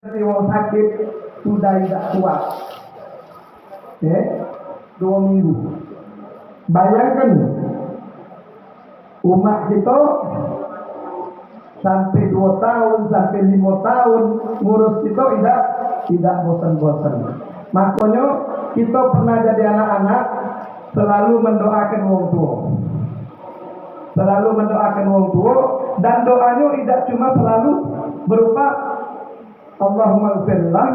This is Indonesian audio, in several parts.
Dari wong sakit sudah tidak kuat, 2 minggu. Bayangkan umat kita sampai 2 tahun, sampai 5 tahun ngurus kita tidak bosan-bosan. Makanya kita pernah jadi anak-anak selalu mendoakan wong tua. Selalu mendoakan wong tua, dan doanya tidak cuma selalu berupa Allahumma ighfirlah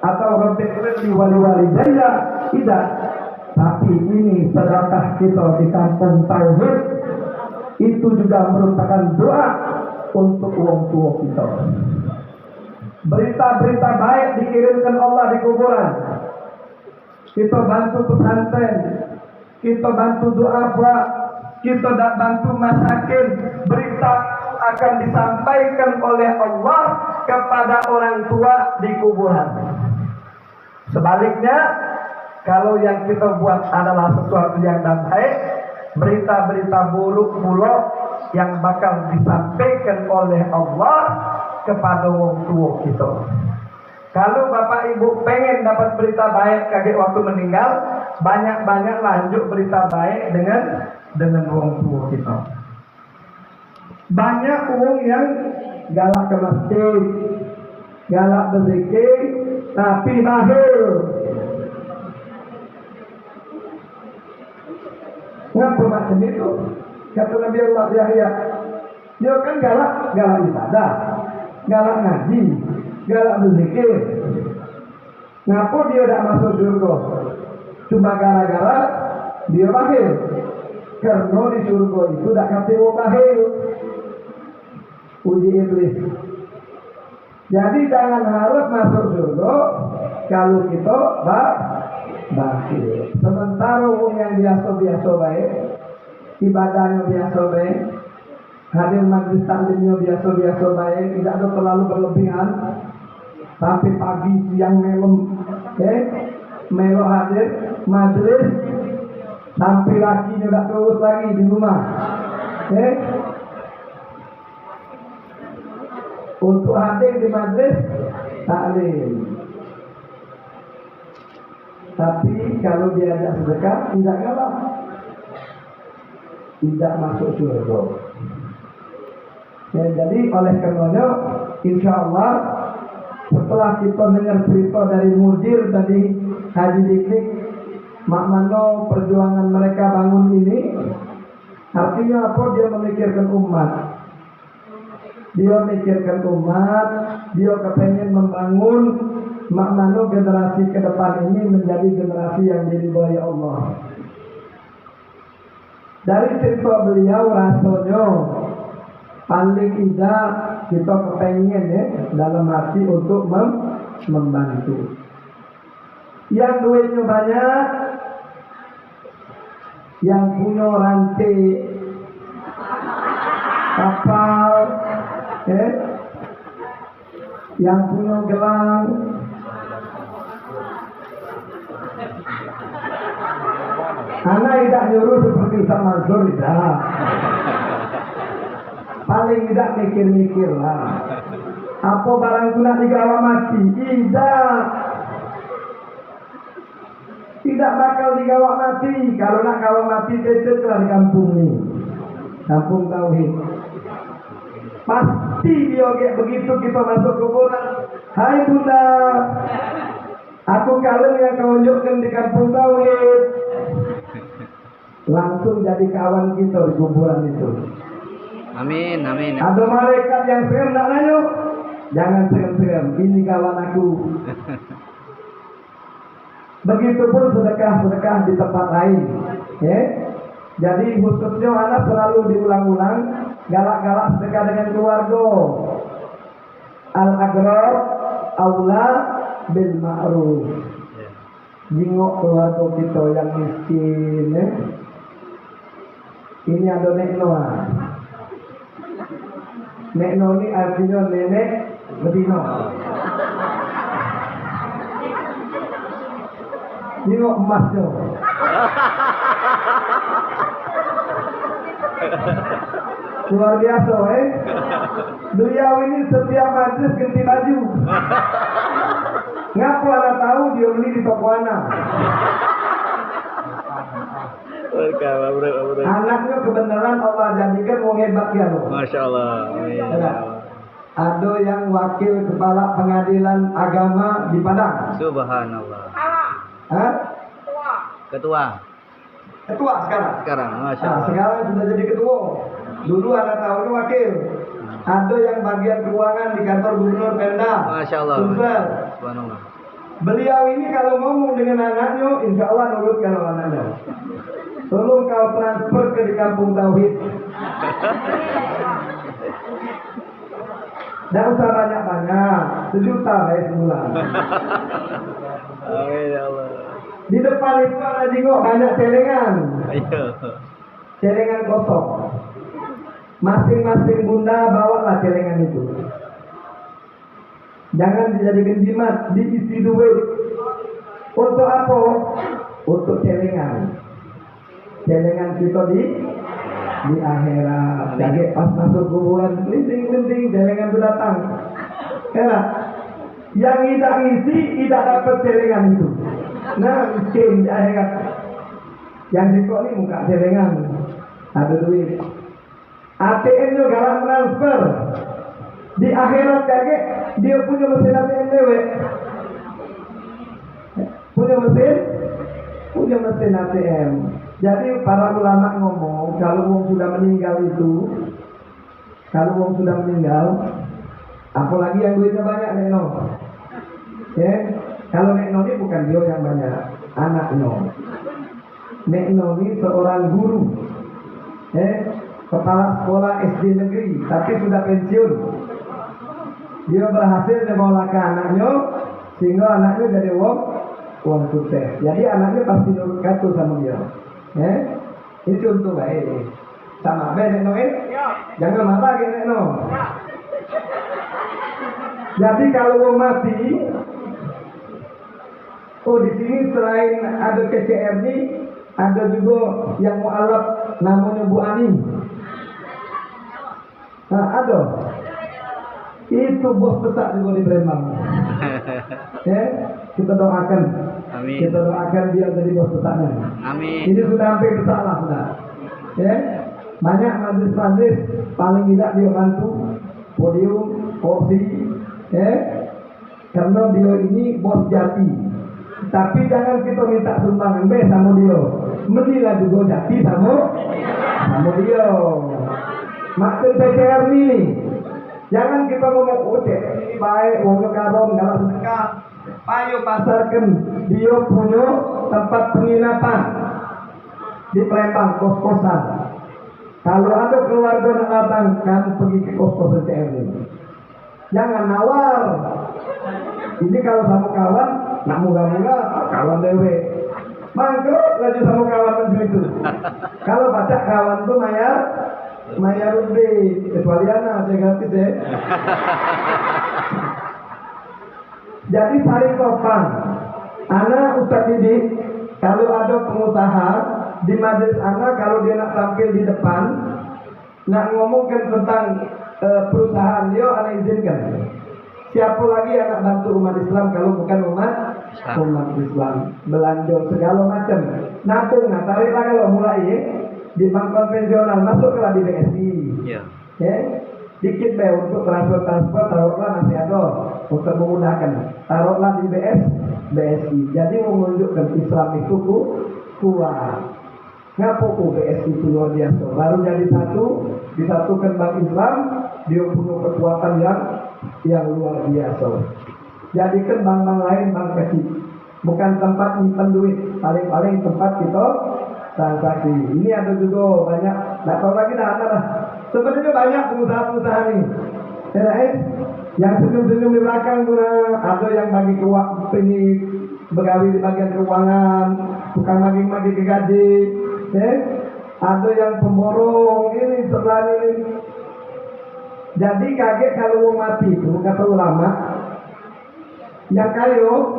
atau rabbighfirli wa liwalidayya, tidak. Tapi ini sedekah kita di kampung tauhid itu juga merupakan doa untuk wong tua kita. Berita-berita baik dikirimkan Allah di kuburan. Kita bantu pesantren, kita bantu doa buat, kita bantu masakin. Berita akan disampaikan oleh Allah kepada orang tua di kuburan. Sebaliknya, kalau yang kita buat adalah sesuatu yang tidak baik, berita-berita buruk pula yang bakal disampaikan oleh Allah kepada orang tua kita. Kalau bapak ibu pengen dapat berita baik kaget waktu meninggal, banyak-banyak lanjut berita baik dengan orang tua kita. Banyak orang yang galak ke masjid, galak berzikir, tapi mahir. Ngapa macam itu? Kata Nabi Allah Yahya, dia kan galak ibadah, galak ngaji, galak berzikir. Ngapa dia tidak masuk surga? Cuma gara-gara dia mahir. Karena di surga itu tidak kata mahir. Uji iblis. Jadi jangan harap masuk surga kalau kita bakhil. Sementara orang yang biasa-biasa baik, ibadahnya biasa baik, hadir majlis taklimnya biasa-biasa baik, tidak ada terlalu berlebihan, sampai pagi siang melo hadir majlis, sampai lakinya tidak terus lagi di rumah. Untuk hadir di majlis taklim. Tapi kalau diajak sedekah tidak kalah, tidak masuk surga. Jadi oleh karenanya, insya Allah setelah kita dengar cerita dari mudir tadi Haji Dikdik, maknanya perjuangan mereka bangun ini, artinya apa? Dia memikirkan umat. Dia mikirkan umat, dia kepengen membangun, maknanya generasi ke depan ini menjadi generasi yang diridhoi Allah. Dari cerita beliau rasanya paling tidak kita kepengen dalam hati untuk membantu. Yang duitnya banyak, yang punya rantai kapal, yang punya gelang, anak tidak nyuruh seperti Ustaz Mansur, tidak. Paling tidak mikir-mikir lah. Apa barang itu nak digawa mati? Tidak bakal digawa mati. Kalau nak gawa mati, cecetlah di kampung ini, kampung tauhid. Pasti dia begitu kita masuk kuburan. Hai bunda, aku kaleng yang kau unjukkan di kampung tauhid. Langsung jadi kawan kita di kuburan itu. Amin, amin. Ada malaikat yang serem nak nanya, jangan serem-serem, ini kawan aku. Begitupun sedekah-sedekah di tempat lain. Jadi khususnya anak selalu diulang-ulang, galak-galak sedekah dengan keluarga. Al-agrar aula bil ma'ruf. Jingok keluarga kita yang miskin. Ini ada Nek Noah. Nek Noah ini artinya nenek bedino. Jingok emasnya. Luar biasa, Beliau ini setiap majlis ganti baju. Ngaku anak tahu dia beli di toko anak. Anaknya kebenaran Allah jadikan mau hebat ya loh. Masya Allah. Ya. Ada yang wakil kepala pengadilan agama di Padang. Subhanallah. Hah? Ketua. Ketua sekarang. Masya Nah, Allah. sekarang sudah jadi ketua. Dulu anak tahu ini wakil. Ada yang bagian keuangan di kantor gubernur Pemda. Masya Allah. Sumsel. Subhanallah. Beliau ini kalau ngomong dengan anaknya, insya Allah nurut kalau anaknya. Tolong kau transfer ke di kampung Tauhid. Tidak usah banyak-banyak, 1 juta baik sebulan. Amin ya Allah. Di depan itu ada jengok banyak celengan. Ayo. Celengan kosong. Masing-masing bunda bawalah celengan itu. Jangan dijadikan jimat, diisi duit. Untuk apa? Untuk celengan. Celengan kita di akhirat. Jadi pas masuk kuburan, linting-linting celengan itu datang. Enak. Yang tidak ngisi, tidak dapat celengan itu. Nah, miskin di akhirat. Yang kita ini muka celengan, ada duit. ATM-nya galang transfer. Di akhirat kaget dia punya mesin ATM dewek. Punya mesin ATM. Jadi para ulama ngomong kalau wong sudah meninggal itu, apalagi yang duitnya banyak nek no. Kalau nek no ini bukan dia yang banyak, anak no. Nek no ini seorang guru. Kepala sekolah SD negeri, tapi sudah pensiun. Dia berhasil menyekolahkan anaknya, sehingga anaknya jadi wong sukses. Jadi anaknya pasti nurut kata sama dia. Ini contoh baik. Sama baik Nek jangan marah ke Nek No. Jadi kalau mau mati, di sini selain ada KCR ini, ada juga yang mualaf namanya Bu Ani. Nah, ada. Itu bos besar juga di Palembang. Kita doakan. Amin. Kita doakan dia jadi bos besarnya. Amin. Ini sudah hampir besar lah sudah. Banyak majlis-majlis paling tidak dia bantu podium, kursi. Karena dia ini bos jati. Tapi jangan kita minta sumbangan sama dia. Menilah juga jati sama dia. Maksud PCR ini, jangan kita ngomong ini baik, wong karom, galak sedekah. Ayo pasarkan dia punya tempat penginapan di Palembang, kos-kosan. Kalau ada keluarga yang datang, kamu pergi ke kos-kosan CR ini. Jangan nawar. Ini kalau sama kawan, nak muga-muga kawan dewe. Mangkuk lagi sama kawan itu. Kalau baca kawan tuh Maya Rudi, kecuali anak saya gratis Jadi saling topan. Anak Ustaz Didik, kalau ada pengusaha di majelis anak, kalau dia nak tampil di depan, nak ngomongkan tentang perusahaan dia, anak izinkan. Siapa lagi anak bantu umat Islam kalau bukan umat Islam? Belanja segala macam. Nabung, tariklah kalau mulai di bank konvensional, masuklah di BSI. Dikit untuk transfer taruhlah masih ada untuk memudahkan. Taruhlah di BSI. Jadi menunjukkan Islam itu kuat. Ngapaku BSI itu luar biasa. Baru jadi satu, disatukan bank Islam, dia punya kekuatan yang luar biasa. Jadikan bank-bank lain bank kecil. Bukan tempat nyimpan duit, paling-paling tempat kita transaksi. Ini ada juga banyak, nggak tahu lagi dah. Sebenarnya banyak pengusaha-pengusaha ini. Yang senyum-senyum di belakang tuh, ada yang bagi keuangan, ini begawi di bagian keuangan, tukang bagi ke gaji. Ada yang pemborong ini setelah ini. Jadi kaget kalau mau mati itu kata ulama, yang kayo,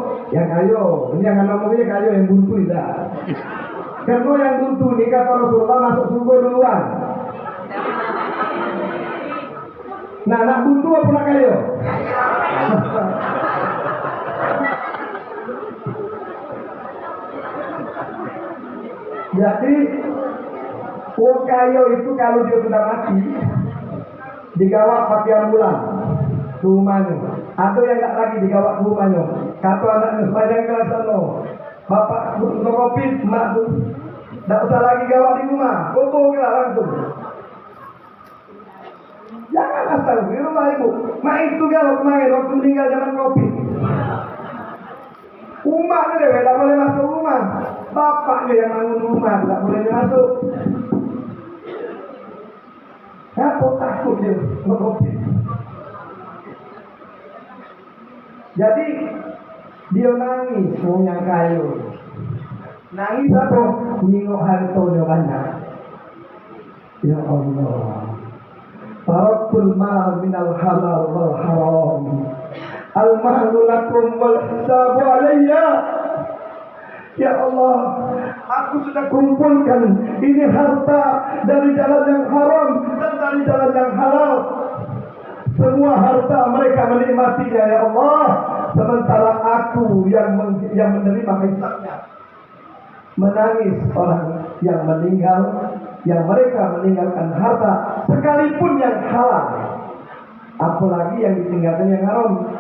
ini yang ngomongnya kayo yang buntu tidak. Karena yang buntu ini kata Rasulullah masuk surga duluan. Nah, nak buntu apa nak kayo? Jadi, wong kayo itu kalau dia sudah mati, digawak pakai ambulan ke rumahnya. Atau yang tak lagi digawak ke rumahnya. Kata anaknya sepanjang kelas sana, bapak ngerobit, mak tu, tak usah lagi gawak di rumah, kubur langsung. Jangan asal di rumah ibu. Mak itu kalau kemarin waktu meninggal zaman covid. Umatnya deh, tak boleh masuk rumah. Bapaknya yang bangun rumah, tak boleh masuk. Apa takut dia covid? Jadi dia nangis, mau yang kayu. Nangis apa? Nengok hartanya banyak. Ya Allah. Tarakul mal minal halal wal haram. Al-mahlu lakum wal hisabu alayya. Ya Allah, aku sudah kumpulkan ini harta dari jalan yang haram dan dari jalan yang halal. Semua harta mereka menikmatinya ya Allah, sementara aku yang menerima hisabnya. Menangis orang yang meninggal, yang mereka meninggalkan harta sekalipun yang halal, apalagi yang ditinggalkan yang haram.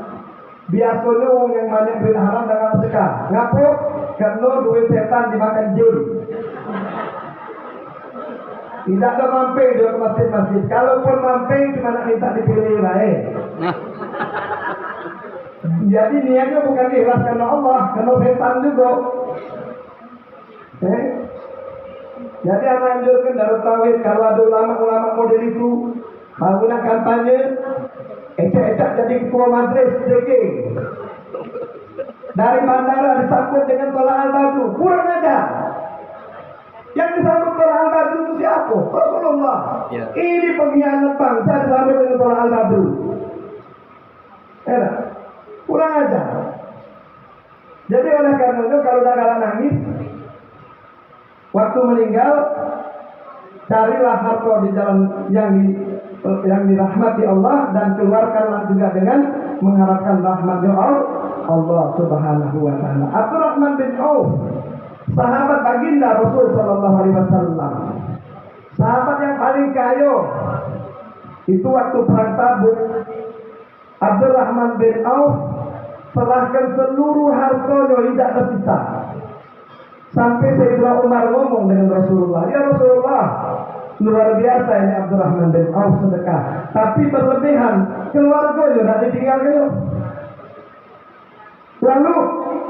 Biasanya orang yang banyak duit haram dengan sedekah. Ngapa? Karena duit setan dimakan jin. Tidak ada mamping dia ke masjid-masjid. Kalaupun mamping cuma nak minta dipilih baik. Jadi niatnya bukan ikhlas karena Allah, karena setan juga. Jadi anak anjurkan Darut Tauhid kalau ada ulama-ulama model itu bangunan kampanye, ecak-ecak jadi ketua majelis JK. Dari bandara disambut dengan tolak al-badu, kurang ajar. Yang disambut tolak al-badu itu siapa? Rasulullah. Ya. Ini pengkhianat bangsa disambut dengan tolak al-badu. Kurang ajar. Jadi oleh karena itu kalau dah kalah nangis, waktu meninggal, carilah harta di jalan yang dirahmati Allah dan keluarkanlah juga dengan mengharapkan rahmatnya Allah Subhanahu wa taala. Abdurrahman bin Auf, sahabat baginda Rasul sallallahu alaihi wasallam. Sahabat yang paling kaya. Itu waktu perang Tabuk, Abdurrahman bin Auf serahkan seluruh hartanya tidak tersisa. Sampai Sayyidina Umar ngomong dengan Rasulullah, "Ya Rasulullah, luar biasa ini Abdurrahman bin Auf sedekah, tapi berlebihan, keluarga tidak ditinggalkan." Lalu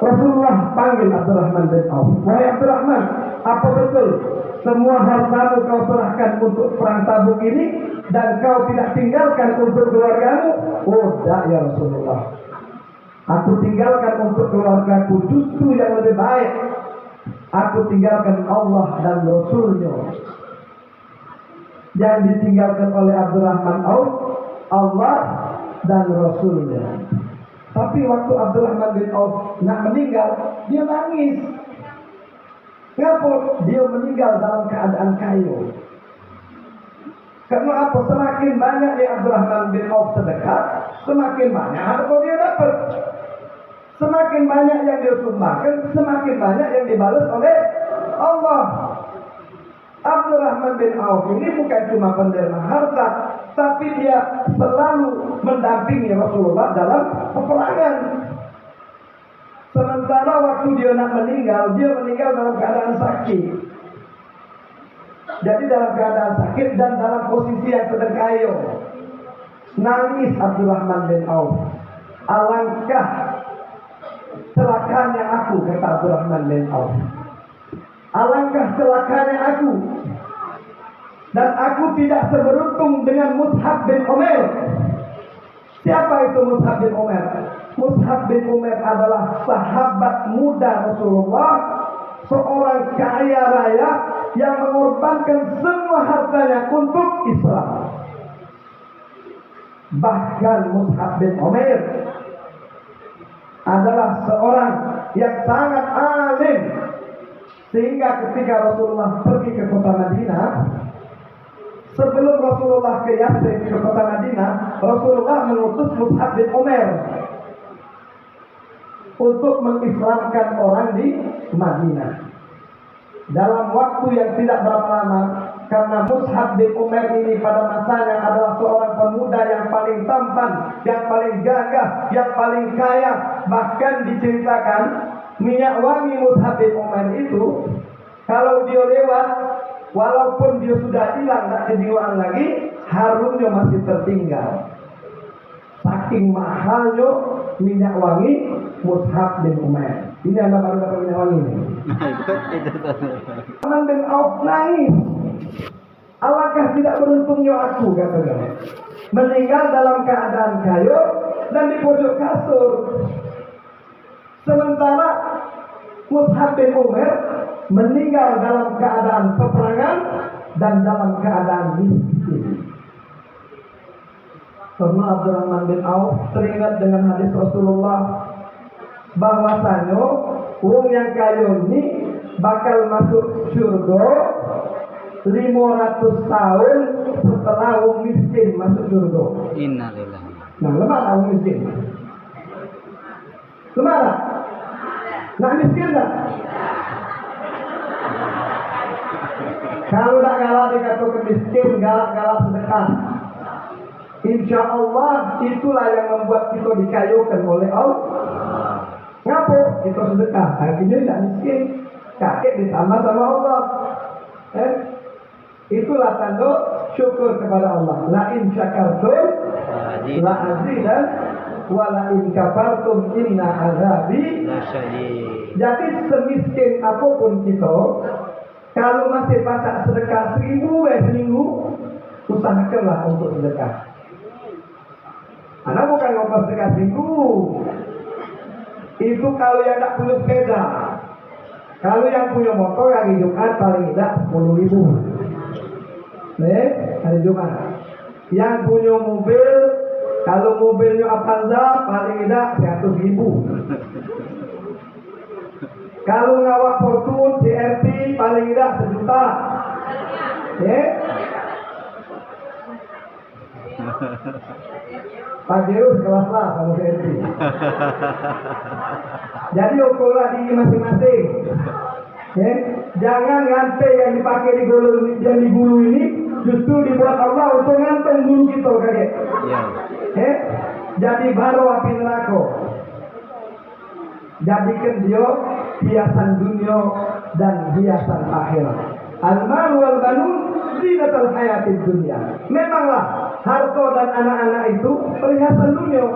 Rasulullah panggil Abdurrahman bin Auf, "Wahai Abdurrahman, apa betul semua hartamu kau serahkan untuk perang Tabuk ini dan kau tidak tinggalkan untuk keluargamu?" "Oh, tidak ya Rasulullah. Aku tinggalkan untuk keluargaku justru yang lebih baik. Aku tinggalkan Allah dan Rasulnya." Yang ditinggalkan oleh Abdurrahman Auf, Allah dan Rasulnya. Tapi waktu Abdurrahman bin Auf nak meninggal, dia nangis. Kenapa? Dia meninggal dalam keadaan kaya. Karena apa? Semakin banyak yang Abdurrahman bin Auf sedekah, semakin banyak harta dia dapat. Semakin banyak yang dia sumbangkan, semakin banyak yang dibalas oleh Allah. Abdurrahman bin Auf ini bukan cuma penderma harta, tapi dia selalu mendampingi Rasulullah dalam peperangan. Sementara waktu dia nak meninggal, dia meninggal dalam keadaan sakit. Jadi dalam keadaan sakit dan dalam posisi yang sedang kaya. Nangis Abdurrahman bin Auf. "Alangkah celakanya aku," kata Abdurrahman bin Auf. "Alangkah celakanya aku. Dan aku tidak seberuntung dengan Mus'ab bin Umair." Siapa itu Mus'ab bin Umair? Mus'ab bin Umair adalah sahabat muda Rasulullah, seorang kaya raya yang mengorbankan semua hartanya untuk Islam. Bahkan Mus'ab bin Umair adalah seorang yang sangat alim, sehingga ketika Rasulullah pergi ke kota Madinah, Sebelum Rasulullah ke Yathrib, ke kota Madinah, Rasulullah mengutus Mus'ab bin Umair untuk mengislamkan orang di Madinah. Dalam waktu yang tidak berapa lama, karena Mus'ab bin Umair ini pada masanya adalah seorang pemuda yang paling tampan, yang paling gagah, yang paling kaya. Bahkan diceritakan minyak wangi Mus'ab bin Umair itu, kalau dia lewat, walaupun dia sudah hilang, tak kejiwaan lagi, harumnya masih tertinggal. Saking mahalnya minyak wangi Mus'ab bin Umair. Ini anda baru dapat minyak wangi ini. Rahman bin Auf nangis. Alangkah tidak beruntungnya aku, katanya. Meninggal dalam keadaan kayu dan di pojok kasur. Sementara Mus'ab bin Umair meninggal dalam keadaan peperangan dan dalam keadaan miskin. Karena Abdurrahman bin Auf teringat dengan hadis Rasulullah bahwasanya wong yang kaya ini bakal masuk surga 500 tahun setelah wong miskin masuk surga. Innalillahi. Nah, lemah tak wong miskin? Lemah tak? Nak miskin tak? Kalau tak galak dikatakan miskin, galak-galak sedekah. Insya Allah itulah yang membuat kita dikayukan oleh Allah. Ngapa? Kita sedekah, akhirnya tidak miskin. Kakek ditambah sama Allah. Itulah tanda syukur kepada Allah. La in syakartum la azidan wa la in kafartum inna azabi lasyadid. Jadi semiskin apapun kita, kalau masih baca sedekah 1000 seminggu, usahakanlah untuk sedekah. Anak bukan ngomong sedekah 1000. Itu kalau yang tak punya sepeda. Kalau yang punya motor hari Jumat paling tidak 10.000. Hari Jumat. Yang punya mobil, kalau mobilnya Avanza paling tidak 100.000. Kalau ngawak Fortune CRV paling tidak 1 juta. Pak Deus kelas lah kalau CRV. Jadi ukurlah di masing-masing. Jangan rantai yang dipakai di bulu ini justru dibuat Allah untuk ngantung bulu kita, kakek. Jadi baru api neraka. Jadikan dia hiasan dunia dan hiasan akhirat. Al-mal wal banun zinatul hayatid dunya. Memanglah harta dan anak-anak itu perhiasan dunia.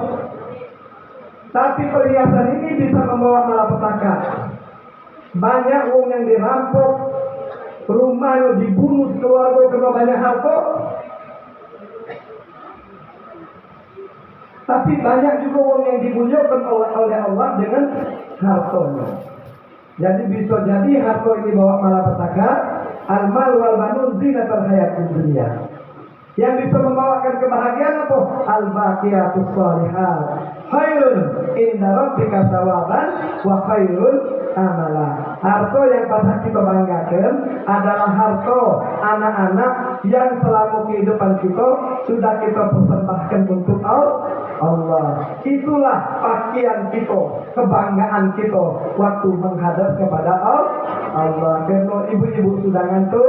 Tapi perhiasan ini bisa membawa malapetaka. Banyak orang yang dirampok, rumahnya dibunuh, keluarga kena banyak harta. Tapi banyak juga orang yang dimuliakan oleh Allah dengan hartanya. Jadi bisa jadi harta ini bawa malapetaka. Al-mal wal banun zinatul hayatid dunya. Yang bisa membawakan kebahagiaan apa? Al-baqiyatus shalihat khairun inda rabbika thawaban wa khairun amala. Harta yang patut kita banggakan adalah harta anak-anak yang selama kehidupan kita sudah kita persembahkan untuk Allah. Itulah pakaian kita, kebanggaan kita waktu menghadap kepada Allah. Karena ibu-ibu sudah ngantuk,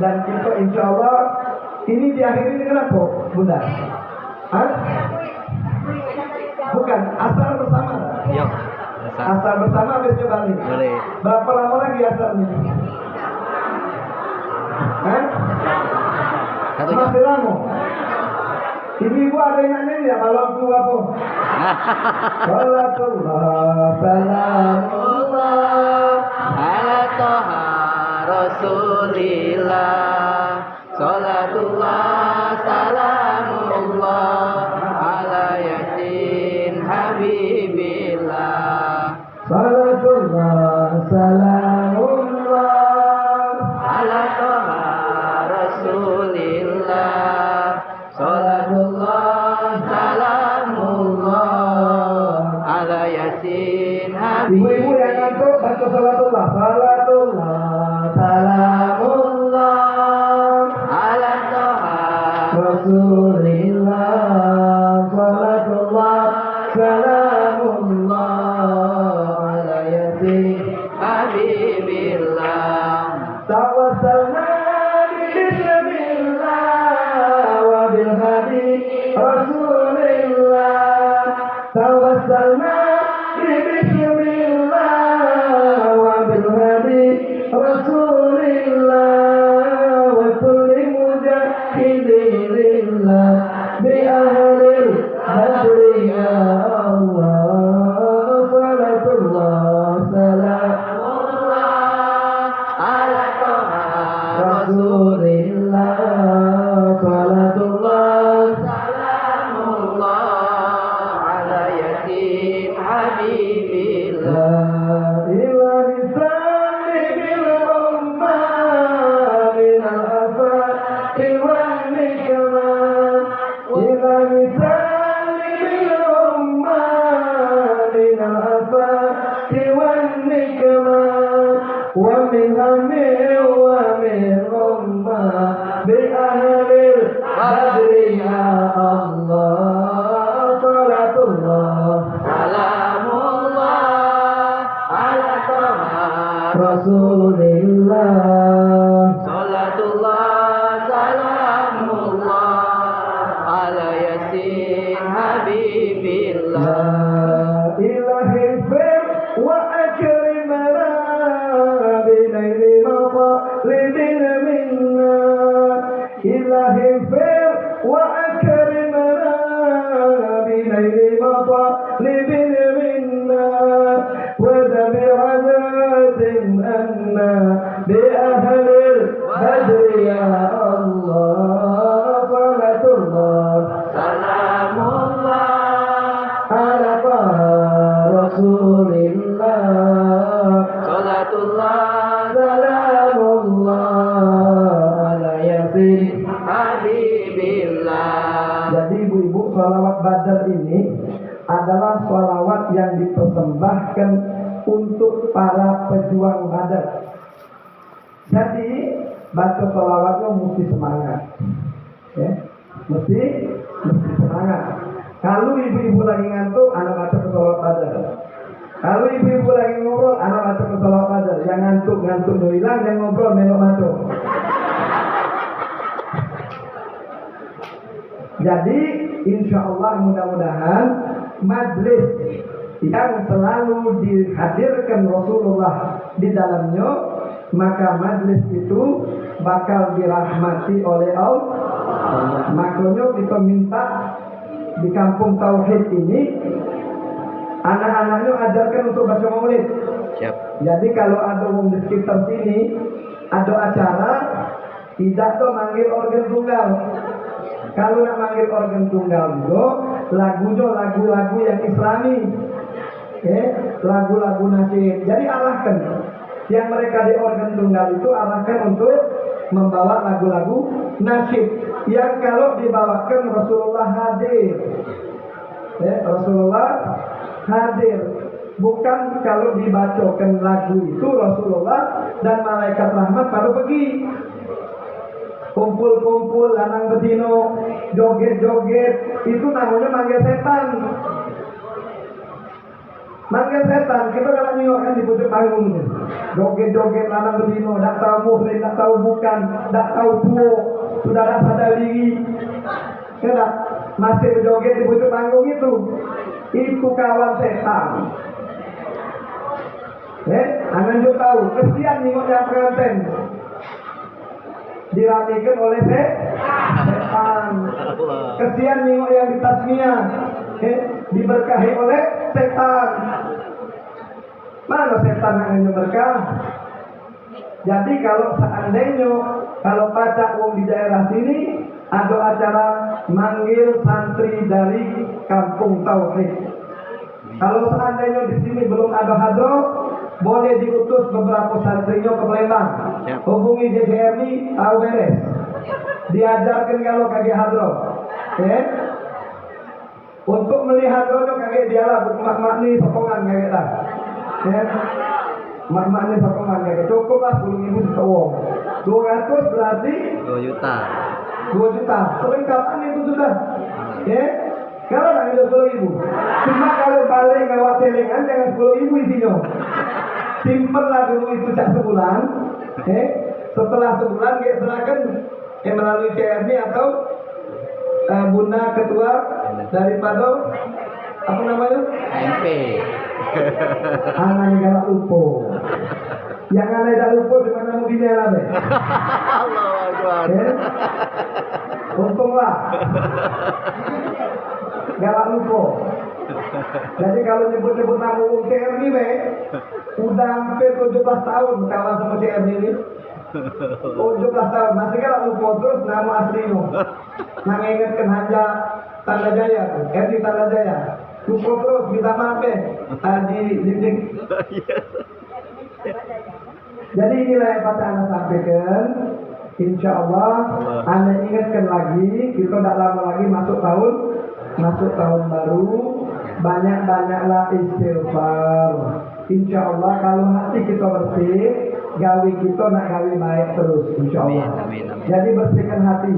dan kita insya Allah ini diakhiri dengan apa, Bunda? Bukan, asar bersama. Yuk. Asar bersama besok balik. Boleh. Berapa lama lagi asarnya? Masih lama. Ibu ada yang nyanyi ya kalau aku apa? Salatullah salamullah Ala Toha Rasulillah. Salatullah salamullah ala Yasin Habibillah. Salatullah salamullah Ala Toha Rasulillah. Salatullah salamullah ala Yasin Ibu-ibu yang ngantuk baca salatullah. Salatullah salamullah salamullah ala yasin habibillah. Tawassalna bismillah wa bil hadi Rasulillah. Tawassalna bismillah wa bil hadi Rasulillah wa kulli mujahidin lillah bi ahlil hadri ya Allah. Salatullah salamullah Ala toha Rasulillah. Salatullah salamullah ala yasin habibillah. La ilaha bil ummah min al-afati wal nikmat. Ilaha bil ummah min al-afati wal nikmat. Wa min hammi wa min ummah bi ahlil badri ya Allah. Salatullah Salamullah ala toha Rasulillah. salatullah salamullah ala yasin habibillah. La ilaha illallah wa akrimana binaili maqalidin minna. Ilaha illallah wa akrimana binaili maqalidin minna. Wa dabi azatin anna bi ahlil badri ya Allah. Salatullah Salamullah ala Rasulillah. salatullah Salamullah ala yasin. habibillah. Jadi ibu-ibu, sholawat Badar ini adalah sholawat yang dipersembahkan untuk para pejuang Badar. Jadi baca sholawatnya mesti semangat, ya, mesti semangat. Kalau ibu-ibu lagi ngantuk, anak baca sholawat Badar. Kalau ibu-ibu lagi ngobrol, anak baca sholawat Badar. Yang ngantuk hilang, yang ngobrol nengok masuk. Jadi insya Allah mudah-mudahan majlis yang selalu dihadirkan Rasulullah di dalamnya, maka majlis itu bakal dirahmati oleh Allah. Makanya kita minta di kampung Tauhid ini anak-anaknya ajarkan untuk baca maulid. Siap. Jadi kalau ada orang di sekitar sini ada acara, tidak tuh manggil organ tunggal. Kalau nak manggil organ tunggal juga, lagunya lagu-lagu yang Islami, lagu-lagu nasyid. Jadi arahkan yang mereka di organ tunggal itu arahkan untuk membawa lagu-lagu nasyid. Yang kalau dibawakan Rasulullah hadir, Rasulullah hadir. Bukan kalau dibacakan lagu itu Rasulullah dan malaikat rahmat baru pergi. Kumpul-kumpul lanang bedino, joget-joget, itu namanya manggil setan. Manggil setan, kita kalau nyengok kan di pucuk panggung. Joget-joget lanang bedino, tak tahu muhrim, tak tahu bukan, tak tahu tuo, sudah tak sadar diri. Kenapa? Masih joget di pucuk panggung itu kawan setan. Angan juga tahu, kesian nyengok yang pengantin. Dirapikan oleh setan. Kesian nengok yang di tasmiyah, diberkahi oleh setan. Mana setan yang berkah? Jadi kalau seandainya kalau pacak wong di daerah sini ada acara manggil santri dari kampung Tauhid. Kalau seandainya di sini belum ada hadroh, boleh diutus beberapa santrinya ke Palembang. Hubungi JCRI, tahu beres. Diajarkan kalau kagak hadroh. Untuk melihat hadrohnya kagak dialah mak-mak ni sokongan kagak lah. Mak-mak ni sokongan kagak cukup lah 10.000 setawong. 200 berarti 2 juta. 2 juta. Selengkapan itu sudah. Kalau nggak bisa 10.000. Cuma kalau balik ngawat celengan jangan 10.000 isinya. Simpenlah dulu itu cak sebulan. Setelah sebulan dia serahkan melalui CRD atau Bunda ketua daripada apa namanya? MP. Anaknya galak lupa. Yang aneh tak lupa di mana mungkinnya lah deh. Allahu Akbar. Untunglah. Galak lupa. Jadi kalau nyebut-nyebut nama CR ini, udah hampir 17 tahun kawan sama CR ini. 17 tahun, masih galak lupa terus nama aslinya. Nah ingatkan hanya Tanda Jaya, RD Tanda Jaya. Lupa terus, minta maaf di dinding. Jadi inilah yang patah anak sampaikan. Insya Allah, anda ingatkan lagi, kita tidak lama lagi masuk tahun baru. Banyak-banyaklah istighfar. Insya Allah kalau hati kita bersih, gawe kita nak gawe baik terus. Insya Allah. Amin. Jadi bersihkan hati.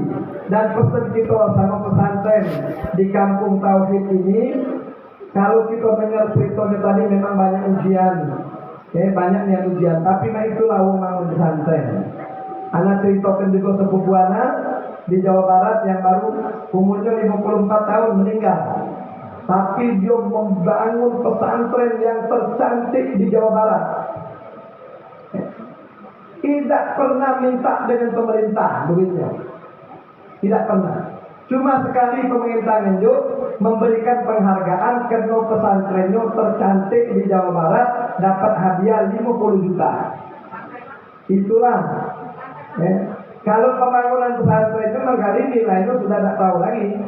Dan pesan kita sama pesantren di kampung Tauhid ini, kalau kita dengar ceritanya tadi memang banyak ujian. Banyak yang ujian, tapi itulah umang pesantren. Anak ceritakan juga sepupu anak di Jawa Barat yang baru umurnya 54 tahun meninggal. Tapi dia membangun pesantren yang tercantik di Jawa Barat. Tidak pernah minta dengan pemerintah duitnya. Tidak pernah. Cuma sekali pemerintah nunjuk memberikan penghargaan karena pesantrennya tercantik di Jawa Barat dapat hadiah 50 juta. Itulah. Kalau pembangunan pesantren itu kali nilainya sudah tidak tahu lagi.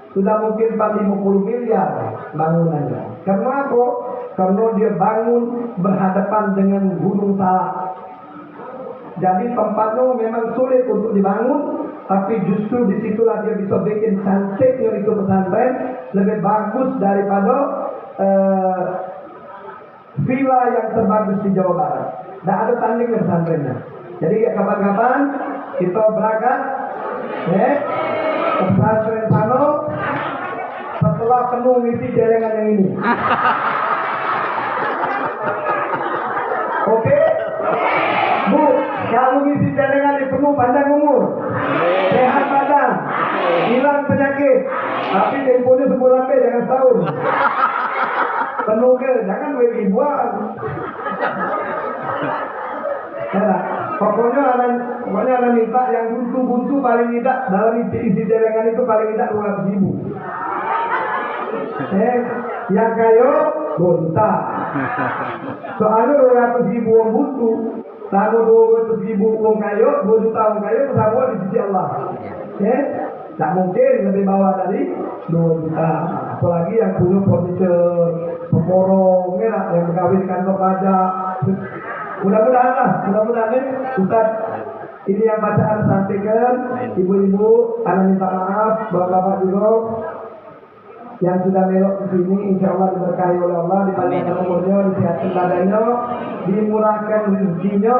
Sudah mungkin 450 miliar bangunannya. Karena apa? Karena dia bangun berhadapan dengan Gunung Salak. Jadi tempatnya memang sulit untuk dibangun, tapi justru disitulah dia bisa bikin cantiknya itu pesantren lebih bagus daripada villa yang terbagus di Jawa Barat. Tidak ada tandingnya pesantrennya. Jadi kapan-kapan kita berangkat ke pesantren sana setelah penuh misi jaringan yang ini. Oke? Bu, kalau misi jaringan ini penuh panjang umur, sehat badan, hilang penyakit, tapi temponya sebulan be, jangan setahun. Penuh ke, jangan ribuan. Ya, pokoknya anak minta yang buntu-buntu paling tidak dalam isi jaringan itu paling tidak 200.000. Yang kayo gonta. Soalnya 200.000 orang buntu, sama 200.000 orang kayo, 2 juta orang kayo bersama di sisi Allah. Tak mungkin lebih bawah dari 2 juta. Apalagi yang punya furniture, pemborong, yang berkawin kantor pajak. Mudah-mudahan Ustaz, ini yang bacaan sampaikan. Ibu-ibu, anak minta maaf, bapak-bapak juga yang sudah melok ke sini, insya Allah diberkahi oleh Allah, dipanjangkan umurnya, disehatkan badannya, dimurahkan rezekinya,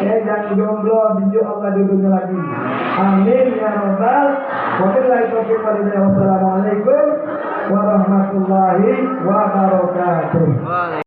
yang jomblo dijuk Allah jodohnya lagi. Amin ya rabbal. Wabillahi taufiq wal hidayah. Wassalamualaikum warahmatullahi wabarakatuh.